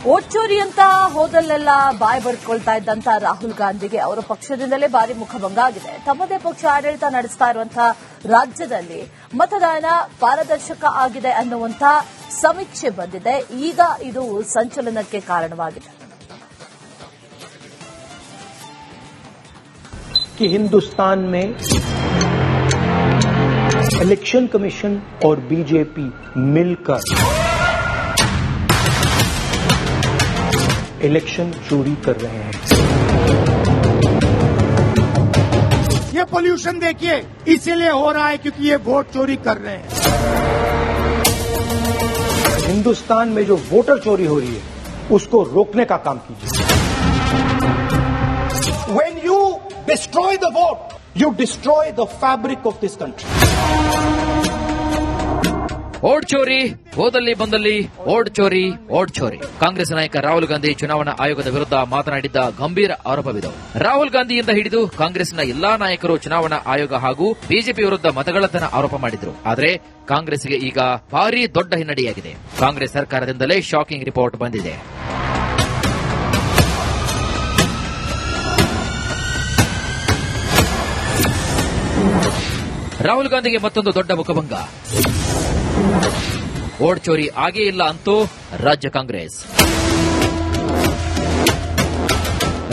Vote ಚೋರಿ ಅಂತ ಹೋದಲ್ಲೆಲ್ಲ ಬಾಯ್ ಬರ್ಕೊಳ್ತಾ ಇದ್ದಂತ ರಾಹುಲ್ ಗಾಂಧಿಗೆ ಅವರ ಪಕ್ಷದಿಂದಲೇ ಭಾರಿ ಮುಖಭಂಗ ಆಗಿದೆ. ತಮ್ಮದೇ ಪಕ್ಷ ಆಡಳಿತ ನಡೆಸ್ತಾ ಇರುವಂತಹ ರಾಜ್ಯದಲ್ಲಿ ಮತದಾನ ಪಾರದರ್ಶಕ ಆಗಿದೆ ಅನ್ನುವಂಥ ಸಮೀಕ್ಷೆ ಬಂದಿದೆ. ಈಗ ಇದು ಸಂಚಲನಕ್ಕೆ ಕಾರಣವಾಗಿದೆ. कि हिंदुस्तान में इलेक्शन कमीशन और बीजेपी मिलकर इलेक्शन चोरी कर रहे हैं. ये पोल्यूशन देखिए, इसीलिए हो रहा है क्योंकि ये वोट चोरी कर रहे हैं. हिंदुस्तान में जो वोटर चोरी हो रही है उसको रोकने का काम कीजिए. When you destroy the vote, you destroy the fabric of this country. Vote ಚೋರಿ ಹೋದಲ್ಲಿ ಬಂದಲ್ಲಿ ವೋಟ್ ಚೋರಿ. ಕಾಂಗ್ರೆಸ್ ನಾಯಕ ರಾಹುಲ್ ಗಾಂಧಿ ಚುನಾವಣಾ ಆಯೋಗದ ವಿರುದ್ಧ ಮಾತನಾಡಿದ್ದ ಗಂಭೀರ ಆರೋಪವಿದೆ. ರಾಹುಲ್ ಗಾಂಧಿಯಿಂದ ಹಿಡಿದು ಕಾಂಗ್ರೆಸ್ನ ಎಲ್ಲಾ ನಾಯಕರು ಚುನಾವಣಾ ಆಯೋಗ ಹಾಗೂ ಬಿಜೆಪಿ ವಿರುದ್ಧ ಮತಗಳ್ಳತನ ಆರೋಪ ಮಾಡಿದ್ರು. ಆದರೆ ಕಾಂಗ್ರೆಸ್ಗೆ ಈಗ ಭಾರೀ ದೊಡ್ಡ ಹಿನ್ನಡೆಯಾಗಿದೆ. ಕಾಂಗ್ರೆಸ್ ಸರ್ಕಾರದಿಂದಲೇ ಶಾಕಿಂಗ್ ರಿಪೋರ್ಟ್ ಬಂದಿದೆ. ರಾಹುಲ್ ಗಾಂಧಿಗೆ ಮತ್ತೊಂದು ದೊಡ್ಡ ಮುಖಭಂಗ. ವೋಟ್ ಚೋರಿ ಆಗೇ ಇಲ್ಲ ಅಂತೂ ರಾಜ್ಯ ಕಾಂಗ್ರೆಸ್.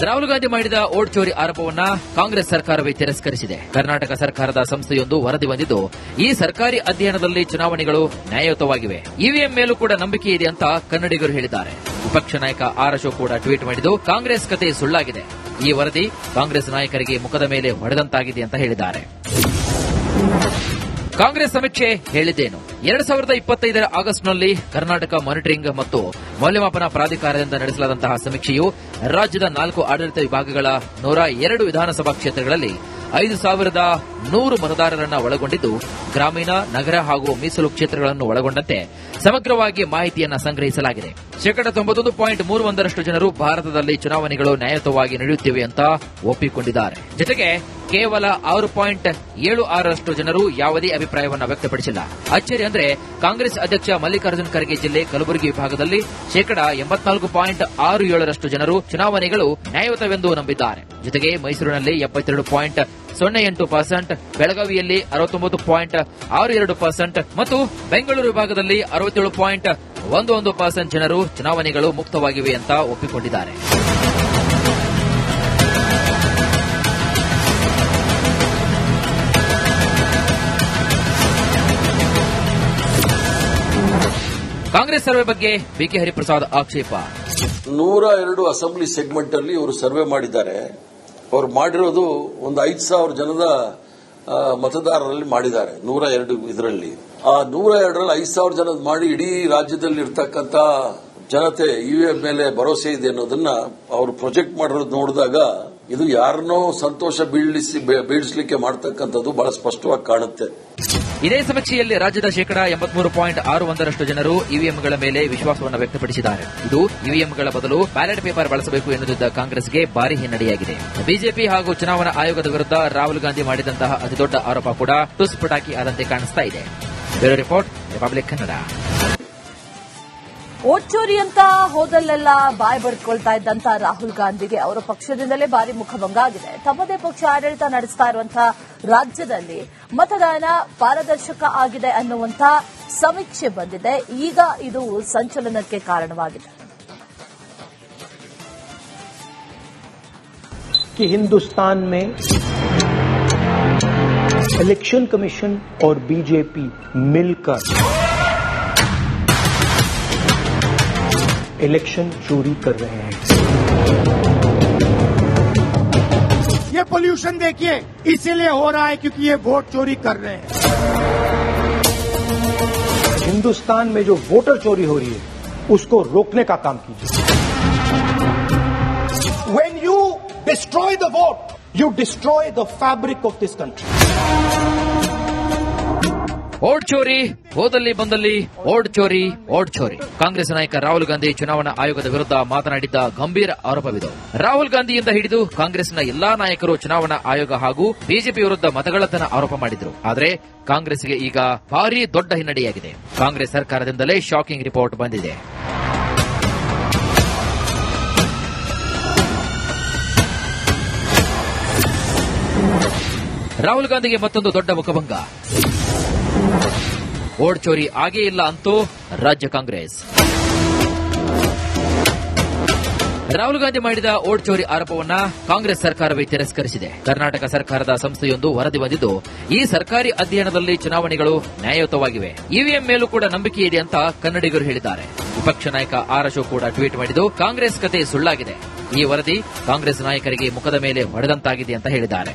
ರಾಹುಲ್ ಗಾಂಧಿ ಮಾಡಿದ ವೋಟ್ ಚೋರಿ ಆರೋಪವನ್ನ ಕಾಂಗ್ರೆಸ್ ಸರ್ಕಾರವೇ ತಿರಸ್ಕರಿಸಿದೆ. ಕರ್ನಾಟಕ ಸರ್ಕಾರದ ಸಂಸ್ಥೆಯೊಂದು ವರದಿ ಬಂದಿದ್ದು, ಈ ಸರ್ಕಾರಿ ಅಧ್ಯಯನದಲ್ಲಿ ಚುನಾವಣೆಗಳು ನ್ಯಾಯಯುತವಾಗಿವೆ, ಇವಿಎಂ ಮೇಲೂ ಕೂಡ ನಂಬಿಕೆ ಇದೆ ಅಂತ ಕನ್ನಡಿಗರು ಹೇಳಿದ್ದಾರೆ. ವಿಪಕ್ಷ ನಾಯಕ ಆರ್ ಅಶೋಕ್ ಕೂಡ ಟ್ವೀಟ್ ಮಾಡಿದ್ದು, ಕಾಂಗ್ರೆಸ್ ಕತೆ ಸುಳ್ಳಾಗಿದೆ, ಈ ವರದಿ ಕಾಂಗ್ರೆಸ್ ನಾಯಕರಿಗೆ ಮುಖದ ಮೇಲೆ ಹೊಡೆದಂತಾಗಿದೆ ಅಂತ ಹೇಳಿದ್ದಾರೆ. ಕಾಂಗ್ರೆಸ್ ಸಮೀಕ್ಷೆ ಹೇಳಿದ್ದೇನು? 2025 ಆಗಸ್ಟ್ನಲ್ಲಿ ಕರ್ನಾಟಕ ಮಾನಿಟರಿಂಗ್ ಮತ್ತು ಮೌಲ್ಯಮಾಪನ ಪ್ರಾಧಿಕಾರದಿಂದ ನಡೆಸಲಾದಂತಹ ಸಮೀಕ್ಷೆಯು ರಾಜ್ಯದ 4 ಆಡಳಿತ ವಿಭಾಗಗಳ 102 ವಿಧಾನಸಭಾ ಕ್ಷೇತ್ರಗಳಲ್ಲಿ 5,100 ಮತದಾರರನ್ನು ಒಳಗೊಂಡಿದ್ದು, ಗ್ರಾಮೀಣ, ನಗರ ಹಾಗೂ ಮೀಸಲು ಕ್ಷೇತ್ರಗಳನ್ನು ಒಳಗೊಂಡಂತೆ ಸಮಗ್ರವಾಗಿ ಮಾಹಿತಿಯನ್ನು ಸಂಗ್ರಹಿಸಲಾಗಿದೆ. 91.31% ಜನರು ಭಾರತದಲ್ಲಿ ಚುನಾವಣೆಗಳು ನ್ಯಾಯಯುತವಾಗಿ ನಡೆಯುತ್ತಿವೆ ಅಂತ ಒಪ್ಪಿಕೊಂಡಿದ್ದಾರೆ. ಜೊತೆಗೆ ಕೇವಲ 6.76% ಜನರು ಯಾವುದೇ ಅಭಿಪ್ರಾಯವನ್ನು ವ್ಯಕ್ತಪಡಿಸಿಲ್ಲ. ಅಚ್ಚರಿ ಅಂದ್ರೆ ಕಾಂಗ್ರೆಸ್ ಅಧ್ಯಕ್ಷ ಮಲ್ಲಿಕಾರ್ಜುನ್ ಖರ್ಗೆ ಜಿಲ್ಲೆ ಕಲಬುರಗಿ ವಿಭಾಗದಲ್ಲಿ 84.67% ಜನರು ಚುನಾವಣೆಗಳು ನ್ಯಾಯಯುತವೆಂದು ನಂಬಿದ್ದಾರೆ. ಜೊತೆಗೆ ಮೈಸೂರಿನಲ್ಲಿ 72.08%, ಬೆಳಗಾವಿಯಲ್ಲಿ 69.62% ಮತ್ತು ಬೆಂಗಳೂರು ವಿಭಾಗದಲ್ಲಿ 67.11% ಜನರು ಚುನಾವಣೆಗಳು ಮುಕ್ತವಾಗಿವೆ ಅಂತ ಒಪ್ಪಿಕೊಂಡಿದ್ದಾರೆ. ಕಾಂಗ್ರೆಸ್ ಸರ್ವೆ ಬಗ್ಗೆ ಬಿಕೆ ಹರಿಪ್ರಸಾದ್ ಆಕ್ಷೇಪ. 102 ಅಸೆಂಬ್ಲಿ ಸೆಗ್ಮೆಂಟ್ ಅಲ್ಲಿ ಇವರು ಸರ್ವೆ ಮಾಡಿದ್ದಾರೆ. ಅವರು ಮಾಡಿರೋದು ಒಂದು 5,000 ಜನದ ಮತದಾರರಲ್ಲಿ ಮಾಡಿದ್ದಾರೆ. 102 ಇದರಲ್ಲಿ ಆ 102ರಲ್ಲಿ 5,000 ಜನದ ಮಾಡಿ ಇಡೀ ರಾಜ್ಯದಲ್ಲಿ ಇರ್ತಕ್ಕಂಥ ಜನತೆ ಇವಿಎಂ ಮೇಲೆ ಭರವಸೆ ಇದೆ ಅನ್ನೋದನ್ನ ಅವರು ಪ್ರೊಜೆಕ್ಟ್ ಮಾಡಿರೋದು ನೋಡಿದಾಗ ಇದು ಯಾರನ್ನೋ ಸಂತೋಷ ಬೀಳಿಸಲಿಕ್ಕೆ ಮಾಡತಕ್ಕಂಥದ್ದು ಬಹಳ ಸ್ಪಷ್ಟವಾಗಿ ಕಾಣುತ್ತೆ. ಇದೇ ಸಮೀಕ್ಷೆಯಲ್ಲಿ ರಾಜ್ಯದ 83.61% ಜನರು ಇವಿಎಂಗಳ ಮೇಲೆ ವಿಶ್ವಾಸವನ್ನು ವ್ಯಕ್ತಪಡಿಸಿದ್ದಾರೆ. ಇದು ಇವಿಎಂಗಳ ಬದಲು ಬ್ಯಾಲೆಟ್ ಪೇಪರ್ ಬಳಸಬೇಕು ಎನ್ನುತ್ತಿದ್ದ ಕಾಂಗ್ರೆಸ್ಗೆ ಭಾರಿ ಹಿನ್ನಡೆಯಾಗಿದೆ. ಬಿಜೆಪಿ ಹಾಗೂ ಚುನಾವಣಾ ಆಯೋಗದ ವಿರುದ್ಧ ರಾಹುಲ್ ಗಾಂಧಿ ಮಾಡಿದಂತಹ ಅತಿದೊಡ್ಡ ಆರೋಪ ಕೂಡ ಟುಸ್ ಪಟಾಕಿ ಆದಂತೆ ಕಾಣಿಸ್ತಾ ಇದೆ. Bureau report, Republic Kannada. Vote ಚೋರಿ ಅಂತ ಹೋದಲ್ಲೆಲ್ಲ ಬಾಯ್ ಬರ್ಕೊಳ್ತಾ ಇದ್ದಂತ ರಾಹುಲ್ ಗಾಂಧಿಗೆ ಅವರ ಪಕ್ಷದಿಂದಲೇ ಭಾರಿ ಮುಖಭಂಗ ಆಗಿದೆ. ತಮ್ಮದೇ ಪಕ್ಷ ಆಡಳಿತ ನಡೆಸ್ತಾ ಇರುವಂತಹ ರಾಜ್ಯದಲ್ಲಿ ಮತದಾನ ಪಾರದರ್ಶಕ ಆಗಿದೆ ಅನ್ನುವಂಥ ಸಮೀಕ್ಷೆ ಬಂದಿದೆ. ಈಗ ಇದು ಸಂಚಲನಕ್ಕೆ ಕಾರಣವಾಗಿದೆ. कि हिंदुस्तान में इलेक्शन कमीशन और बीजेपी मिलकर इलेक्शन चोरी कर रहे हैं. ये पोल्यूशन देखिए, इसीलिए हो रहा है क्योंकि ये वोट चोरी कर रहे हैं. हिंदुस्तान में जो वोटर चोरी हो रही है उसको रोकने का काम कीजिए. When you destroy the vote, you destroy the fabric of this country. Vote ಚೋರಿ ಹೋದಲ್ಲಿ ಬಂದಲ್ಲಿ ವೋಟ್ ಚೋರಿ. ಕಾಂಗ್ರೆಸ್ ನಾಯಕ ರಾಹುಲ್ ಗಾಂಧಿ ಚುನಾವಣಾ ಆಯೋಗದ ವಿರುದ್ಧ ಮಾತನಾಡಿದ್ದ ಗಂಭೀರ ಆರೋಪವಿದೆ. ರಾಹುಲ್ ಗಾಂಧಿಯಿಂದ ಹಿಡಿದು ಕಾಂಗ್ರೆಸ್ನ ಎಲ್ಲಾ ನಾಯಕರು ಚುನಾವಣಾ ಆಯೋಗ ಹಾಗೂ ಬಿಜೆಪಿ ವಿರುದ್ಧ ಮತಗಳ್ಳತನ ಆರೋಪ ಮಾಡಿದ್ರು. ಆದರೆ ಕಾಂಗ್ರೆಸ್ಗೆ ಈಗ ಭಾರೀ ದೊಡ್ಡ ಹಿನ್ನಡೆಯಾಗಿದೆ. ಕಾಂಗ್ರೆಸ್ ಸರ್ಕಾರದಿಂದಲೇ ಶಾಕಿಂಗ್ ರಿಪೋರ್ಟ್ ಬಂದಿದೆ. ರಾಹುಲ್ ಗಾಂಧಿಗೆ ಮತ್ತೊಂದು ದೊಡ್ಡ ಮುಖಭಂಗ. ವೋಟ್ ಚೋರಿ ಆಗೇ ಇಲ್ಲ ಅಂತೂ ರಾಜ್ಯ ಕಾಂಗ್ರೆಸ್. ರಾಹುಲ್ ಗಾಂಧಿ ಮಾಡಿದ ವೋಟ್ ಚೋರಿ ಆರೋಪವನ್ನ ಕಾಂಗ್ರೆಸ್ ಸರ್ಕಾರವೇ ತಿರಸ್ಕರಿಸಿದೆ. ಕರ್ನಾಟಕ ಸರ್ಕಾರದ ಸಂಸ್ಥೆಯೊಂದು ವರದಿ ಬಂದಿದ್ದು, ಈ ಸರ್ಕಾರಿ ಅಧ್ಯಯನದಲ್ಲಿ ಚುನಾವಣೆಗಳು ನ್ಯಾಯಯುತವಾಗಿವೆ, ಇವಿಎಂ ಮೇಲೂ ಕೂಡ ನಂಬಿಕೆ ಇದೆ ಅಂತ ಕನ್ನಡಿಗರು ಹೇಳಿದ್ದಾರೆ. ವಿಪಕ್ಷ ನಾಯಕ ಆರ್ ಅಶೋಕ್ ಕೂಡ ಟ್ವೀಟ್ ಮಾಡಿದ್ದು, ಕಾಂಗ್ರೆಸ್ ಕತೆ ಸುಳ್ಳಾಗಿದೆ, ಈ ವರದಿ ಕಾಂಗ್ರೆಸ್ ನಾಯಕರಿಗೆ ಮುಖದ ಮೇಲೆ ಹೊಡೆದಂತಾಗಿದೆ ಅಂತ ಹೇಳಿದ್ದಾರೆ.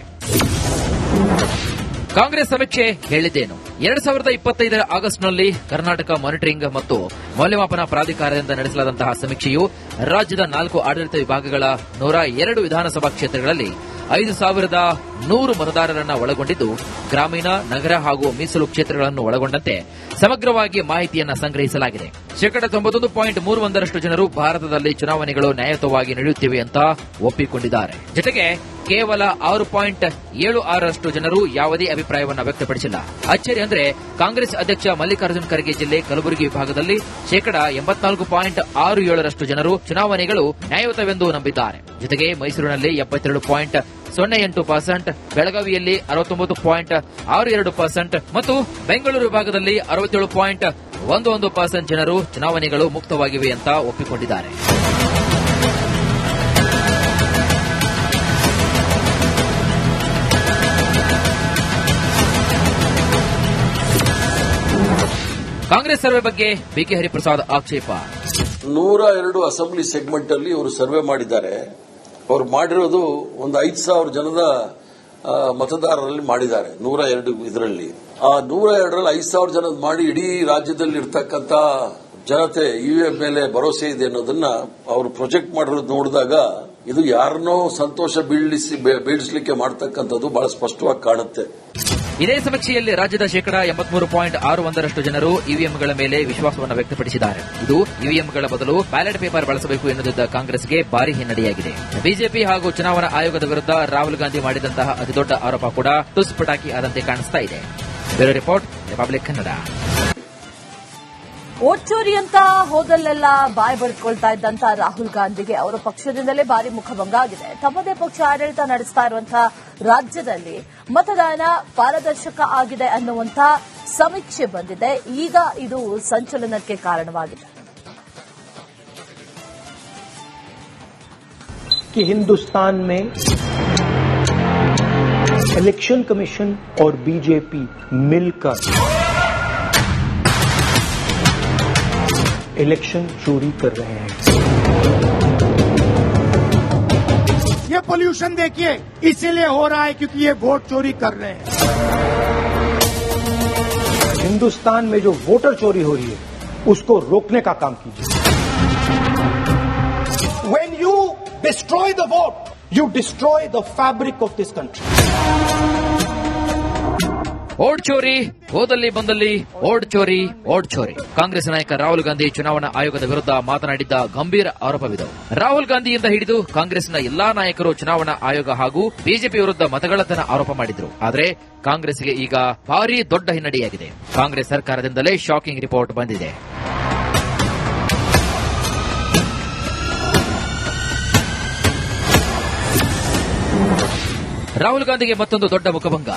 ಕಾಂಗ್ರೆಸ್ ಸಮೀಕ್ಷೆ ಹೇಳಿದ್ದೇನು? 2025 ಆಗಸ್ಟ್ನಲ್ಲಿ ಕರ್ನಾಟಕ ಮಾನಿಟರಿಂಗ್ ಮತ್ತು ಮೌಲ್ಯಮಾಪನ ಪ್ರಾಧಿಕಾರದಿಂದ ನಡೆಸಲಾದಂತಹ ಸಮೀಕ್ಷೆಯು ರಾಜ್ಯದ 4 ಆಡಳಿತ ವಿಭಾಗಗಳ 102 ವಿಧಾನಸಭಾ ಕ್ಷೇತ್ರಗಳಲ್ಲಿ 5,100 ಮತದಾರರನ್ನ ಒಳಗೊಂಡಿದ್ದು, ಗ್ರಾಮೀಣ, ನಗರ ಹಾಗೂ ಮೀಸಲು ಕ್ಷೇತ್ರಗಳನ್ನು ಒಳಗೊಂಡಂತೆ ಸಮಗ್ರವಾಗಿ ಮಾಹಿತಿಯನ್ನು ಸಂಗ್ರಹಿಸಲಾಗಿದೆ. 91.31% ಜನರು ಭಾರತದಲ್ಲಿ ಚುನಾವಣೆಗಳು ನ್ಯಾಯಯುತವಾಗಿ ನಡೆಯುತ್ತಿವೆ ಅಂತ ಒಪ್ಪಿಕೊಂಡಿದ್ದಾರೆ. ಜೊತೆಗೆ ಕೇವಲ 6.76% ಜನರು ಯಾವುದೇ ಅಭಿಪ್ರಾಯವನ್ನು ವ್ಯಕ್ತಪಡಿಸಿಲ್ಲ. ಅಚ್ಚರಿ ಅಂದ್ರೆ ಕಾಂಗ್ರೆಸ್ ಅಧ್ಯಕ್ಷ ಮಲ್ಲಿಕಾರ್ಜುನ್ ಖರ್ಗೆ ಜಿಲ್ಲೆ ಕಲಬುರಗಿ ವಿಭಾಗದಲ್ಲಿ 84.67% ಜನರು ಚುನಾವಣೆಗಳು ನ್ಯಾಯಯುತವೆಂದು ನಂಬಿದ್ದಾರೆ. ಜೊತೆಗೆ ಮೈಸೂರಿನಲ್ಲಿ 72.08%, ಬೆಳಗಾವಿಯಲ್ಲಿ 69.62% ಮತ್ತು ಬೆಂಗಳೂರು ವಿಭಾಗದಲ್ಲಿ 67.11% ಜನರು ಚುನಾವಣೆಗಳು ಮುಕ್ತವಾಗಿವೆ ಅಂತ ಒಪ್ಪಿಕೊಂಡಿದ್ದಾರೆ. ಕಾಂಗ್ರೆಸ್ ಸರ್ವೆ ಬಗ್ಗೆ ಬಿಕೆ ಹರಿಪ್ರಸಾದ್ ಆಕ್ಷೇಪ. 102 ಅಸೆಂಬ್ಲಿ ಸೆಗ್ಮೆಂಟ್ ಅಲ್ಲಿ ಇವರು ಸರ್ವೆ ಮಾಡಿದ್ದಾರೆ. ಅವರು ಮಾಡಿರೋದು ಒಂದು 5,000 ಜನದ ಮತದಾರರಲ್ಲಿ ಮಾಡಿದ್ದಾರೆ. 102 ಇದರಲ್ಲಿ ಆ 102ರಲ್ಲಿ 5,000 ಜನದ ಮಾಡಿ ಇಡೀ ರಾಜ್ಯದಲ್ಲಿ ಇರ್ತಕ್ಕಂಥ ಜನತೆ ಇವಿಎಂ ಮೇಲೆ ಭರವಸೆ ಇದೆ ಅನ್ನೋದನ್ನ ಅವರು ಪ್ರೊಜೆಕ್ಟ್ ಮಾಡಿರೋದು ನೋಡಿದಾಗ ಇದು ಯಾರನ್ನೋ ಸಂತೋಷ ಬೀಳಿಸಲಿಕ್ಕೆ ಮಾಡತಕ್ಕಂಥದ್ದು ಬಹಳ ಸ್ಪಷ್ಟವಾಗಿ ಕಾಣುತ್ತೆ. ಇದೇ ಸಮೀಕ್ಷೆಯಲ್ಲಿ ರಾಜ್ಯದ 83.61% ಜನರು ಇವಿಎಂಗಳ ಮೇಲೆ ವಿಶ್ವಾಸವನ್ನು ವ್ಯಕ್ತಪಡಿಸಿದ್ದಾರೆ. ಇದು ಇವಿಎಂಗಳ ಬದಲು ಬ್ಯಾಲೆಟ್ ಪೇಪರ್ ಬಳಸಬೇಕು ಎನ್ನುತ್ತಿದ್ದ ಕಾಂಗ್ರೆಸ್ಗೆ ಭಾರಿ ಹಿನ್ನಡೆಯಾಗಿದೆ. ಬಿಜೆಪಿ ಹಾಗೂ ಚುನಾವಣಾ ಆಯೋಗದ ವಿರುದ್ಧ ರಾಹುಲ್ ಗಾಂಧಿ ಮಾಡಿದಂತಹ ಅತಿದೊಡ್ಡ ಆರೋಪ ಕೂಡ ಟುಸ್ ಪಟಾಕಿ ಆದಂತೆ ಕಾಣಿಸ್ತಾ ಇದೆ. Bureau report, Republic Kannada. Vote ಚೋರಿ ಅಂತ ಹೋದಲ್ಲೆಲ್ಲ ಬಾಯ್ ಬಡ್ಕೊಳ್ತಾ ಇದ್ದಂತ ರಾಹುಲ್ ಗಾಂಧಿಗೆ ಅವರ ಪಕ್ಷದಿಂದಲೇ ಭಾರಿ ಮುಖಭಂಗ ಆಗಿದೆ. ತಮ್ಮದೇ ಪಕ್ಷ ಆಡಳಿತ ನಡೆಸ್ತಾ ಇರುವಂತಹ ರಾಜ್ಯದಲ್ಲಿ ಮತದಾನ ಪಾರದರ್ಶಕ ಆಗಿದೆ ಅನ್ನುವಂಥ ಸಮೀಕ್ಷೆ ಬಂದಿದೆ. ಈಗ ಇದು ಸಂಚಲನಕ್ಕೆ ಕಾರಣವಾಗಿದೆ. कि हिंदुस्तान में इलेक्शन कमीशन और बीजेपी मिलकर इलेक्शन चोरी कर रहे हैं. ये पोल्यूशन देखिए इसीलिए हो रहा है क्योंकि ये वोट चोरी कर रहे हैं. हिंदुस्तान में जो वोटर चोरी हो रही है उसको रोकने का काम कीजिए. When you destroy the vote, you destroy the fabric of this country. Vote ಚೋರಿ, ಹೋದಲ್ಲಿ ಬಂದಲ್ಲಿ ವೋಟ್ ಚೋರಿ, ವೋಟ್ ಚೋರಿ. ಕಾಂಗ್ರೆಸ್ ನಾಯಕ ರಾಹುಲ್ ಗಾಂಧಿ ಚುನಾವಣಾ ಆಯೋಗದ ವಿರುದ್ಧ ಮಾತನಾಡಿದ್ದ ಗಂಭೀರ ಆರೋಪವಿದೆ. ರಾಹುಲ್ ಗಾಂಧಿಯಿಂದ ಹಿಡಿದು ಕಾಂಗ್ರೆಸ್ನ ಎಲ್ಲಾ ನಾಯಕರು ಚುನಾವಣಾ ಆಯೋಗ ಹಾಗೂ ಬಿಜೆಪಿ ವಿರುದ್ಧ ಮತಗಳ್ಳತನ ಆರೋಪ ಮಾಡಿದ್ರು. ಆದರೆ ಕಾಂಗ್ರೆಸ್ಗೆ ಈಗ ಭಾರೀ ದೊಡ್ಡ ಹಿನ್ನಡೆಯಾಗಿದೆ. ಕಾಂಗ್ರೆಸ್ ಸರ್ಕಾರದಿಂದಲೇ ಶಾಕಿಂಗ್ ರಿಪೋರ್ಟ್ ಬಂದಿದೆ. ರಾಹುಲ್ ಗಾಂಧಿಗೆ ಮತ್ತೊಂದು ದೊಡ್ಡ ಮುಖಭಂಗ.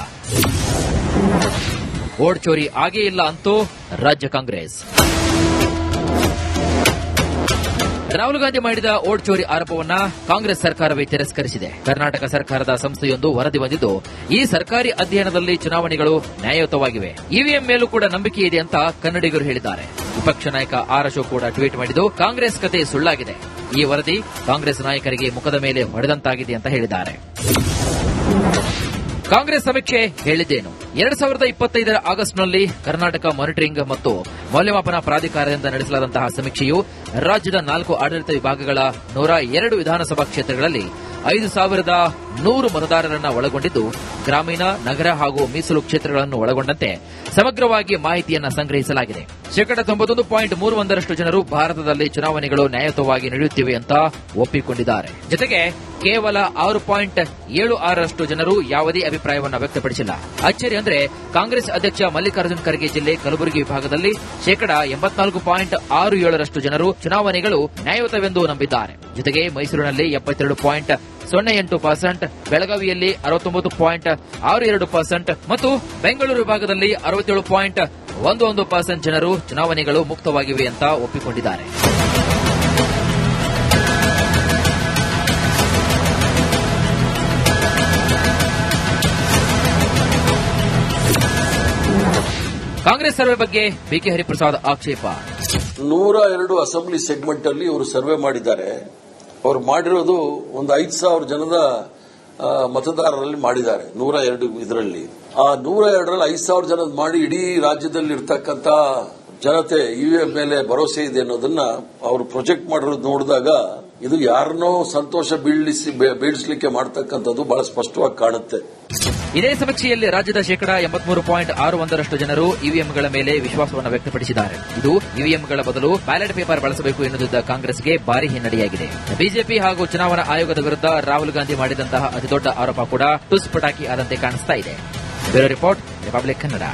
ವೋಟ್ ಚೋರಿ ಆಗೇ ಇಲ್ಲ ಅಂತೂ ರಾಜ್ಯ ಕಾಂಗ್ರೆಸ್. ರಾಹುಲ್ ಗಾಂಧಿ ಮಾಡಿದ ವೋಟ್ ಚೋರಿ ಆರೋಪವನ್ನ ಕಾಂಗ್ರೆಸ್ ಸರ್ಕಾರವೇ ತಿರಸ್ಕರಿಸಿದೆ. ಕರ್ನಾಟಕ ಸರ್ಕಾರದ ಸಂಸ್ಥೆಯೊಂದು ವರದಿ ಬಂದಿದ್ದು, ಈ ಸರ್ಕಾರಿ ಅಧ್ಯಯನದಲ್ಲಿ ಚುನಾವಣೆಗಳು ನ್ಯಾಯಯುತವಾಗಿವೆ, ಇವಿಎಂ ಮೇಲೂ ಕೂಡ ನಂಬಿಕೆ ಇದೆ ಅಂತ ಕನ್ನಡಿಗರು ಹೇಳಿದ್ದಾರೆ. ವಿಪಕ್ಷ ನಾಯಕ ಆರ್ ಅಶೋಕ್ ಕೂಡ ಟ್ವೀಟ್ ಮಾಡಿದ್ದು, ಕಾಂಗ್ರೆಸ್ ಕತೆ ಸುಳ್ಳಾಗಿದೆ, ಈ ವರದಿ ಕಾಂಗ್ರೆಸ್ ನಾಯಕರಿಗೆ ಮುಖದ ಮೇಲೆ ಹೊಡೆದಂತಾಗಿದೆ ಅಂತ ಹೇಳಿದ್ದಾರೆ. ಕಾಂಗ್ರೆಸ್ ಸಮೀಕ್ಷೆ ಹೇಳಿದ್ದೇನು? 2025 ಆಗಸ್ಟ್ನಲ್ಲಿ ಕರ್ನಾಟಕ ಮಾನಿಟರಿಂಗ್ ಮತ್ತು ಮೌಲ್ಯಮಾಪನ ಪ್ರಾಧಿಕಾರದಿಂದ ನಡೆಸಲಾದಂತಹ ಸಮೀಕ್ಷೆಯು ರಾಜ್ಯದ 4 ಆಡಳಿತ ವಿಭಾಗಗಳ 102 ವಿಧಾನಸಭಾ ಕ್ಷೇತ್ರಗಳಲ್ಲಿ 5,100 ಮತದಾರರನ್ನ ಒಳಗೊಂಡಿದ್ದು, ಗ್ರಾಮೀಣ, ನಗರ ಹಾಗೂ ಮೀಸಲು ಕ್ಷೇತ್ರಗಳನ್ನು ಒಳಗೊಂಡಂತೆ ಸಮಗ್ರವಾಗಿ ಮಾಹಿತಿಯನ್ನು ಸಂಗ್ರಹಿಸಲಾಗಿದೆ. ಶೇಕಡ 91.31% ಜನರು ಭಾರತದಲ್ಲಿ ಚುನಾವಣೆಗಳು ನ್ಯಾಯಯುತವಾಗಿ ನಡೆಯುತ್ತಿವೆ ಅಂತ ಒಪ್ಪಿಕೊಂಡಿದ್ದಾರೆ. ಜೊತೆಗೆ ಕೇವಲ 6.76% ಜನರು ಯಾವುದೇ ಅಭಿಪ್ರಾಯವನ್ನು ವ್ಯಕ್ತಪಡಿಸಿಲ್ಲ. ಅಚ್ಚರಿ ಅಂದ್ರೆ ಕಾಂಗ್ರೆಸ್ ಅಧ್ಯಕ್ಷ ಮಲ್ಲಿಕಾರ್ಜುನ್ ಖರ್ಗೆ ಜಿಲ್ಲೆ ಕಲಬುರಗಿ ವಿಭಾಗದಲ್ಲಿ ಶೇಕಡ 84.67% ಜನರು ಚುನಾವಣೆಗಳು ನ್ಯಾಯಯುತವೆಂದು ನಂಬಿದ್ದಾರೆ. ಜೊತೆಗೆ ಮೈಸೂರಿನಲ್ಲಿ 72.08%, ಬೆಳಗಾವಿಯಲ್ಲಿ 69.62% ಮತ್ತು ಬೆಂಗಳೂರು ವಿಭಾಗದಲ್ಲಿ 67.11% ಜನರು ಚುನಾವಣೆಗಳು ಮುಕ್ತವಾಗಿವೆ ಅಂತ ಒಪ್ಪಿಕೊಂಡಿದ್ದಾರೆ. ಕಾಂಗ್ರೆಸ್ ಸರ್ವೆ ಬಗ್ಗೆ ಬಿಕೆ ಹರಿಪ್ರಸಾದ್ ಆಕ್ಷೇಪ. 102 ಅಸೆಂಬ್ಲಿ ಸೆಗ್ಮೆಂಟ್ ಅಲ್ಲಿ ಇವರು ಸರ್ವೆ ಮಾಡಿದ್ದಾರೆ. ಅವರು ಮಾಡಿರೋದು ಒಂದು 5,000 ಜನದ ಮತದಾರರಲ್ಲಿ ಮಾಡಿದ್ದಾರೆ. 102 ಇದರಲ್ಲಿ ಆ 102ರಲ್ಲಿ 5,000 ಜನದ ಮಾಡಿ ಇಡೀ ರಾಜ್ಯದಲ್ಲಿ ಇರ್ತಕ್ಕಂಥ ಜನತೆ ಇವಿಎಂ ಮೇಲೆ ಭರವಸೆ ಇದೆ ಅನ್ನೋದನ್ನ ಅವರು ಪ್ರೊಜೆಕ್ಟ್ ಮಾಡಿರೋದು ನೋಡಿದಾಗ ಇದು ಯಾರನ್ನೋ ಸಂತೋಷ ಬೀಳಿಸಲಿಕ್ಕೆ ಮಾಡತಕ್ಕಂಥದ್ದು ಬಹಳ ಸ್ಪಷ್ಟವಾಗಿ ಕಾಣುತ್ತೆ. ಇದೇ ಸಮೀಕ್ಷೆಯಲ್ಲಿ ರಾಜ್ಯದ ಶೇಕಡ 83.61% ಜನರು ಇವಿಎಂಗಳ ಮೇಲೆ ವಿಶ್ವಾಸವನ್ನು ವ್ಯಕ್ತಪಡಿಸಿದ್ದಾರೆ. ಇದು ಇವಿಎಂಗಳ ಬದಲು ಬ್ಯಾಲೆಟ್ ಪೇಪರ್ ಬಳಸಬೇಕು ಎನ್ನುತ್ತಿದ್ದ ಕಾಂಗ್ರೆಸ್ಗೆ ಭಾರಿ ಹಿನ್ನಡೆಯಾಗಿದೆ. ಬಿಜೆಪಿ ಹಾಗೂ ಚುನಾವಣಾ ಆಯೋಗದ ವಿರುದ್ಧ ರಾಹುಲ್ ಗಾಂಧಿ ಮಾಡಿದಂತಹ ಅತಿದೊಡ್ಡ ಆರೋಪ ಕೂಡ ಟುಸ್ ಪಟಾಕಿ ಆದಂತೆ ಕಾಣಿಸ್ತಾ ಇದೆ. Bureau report, Republic Kannada.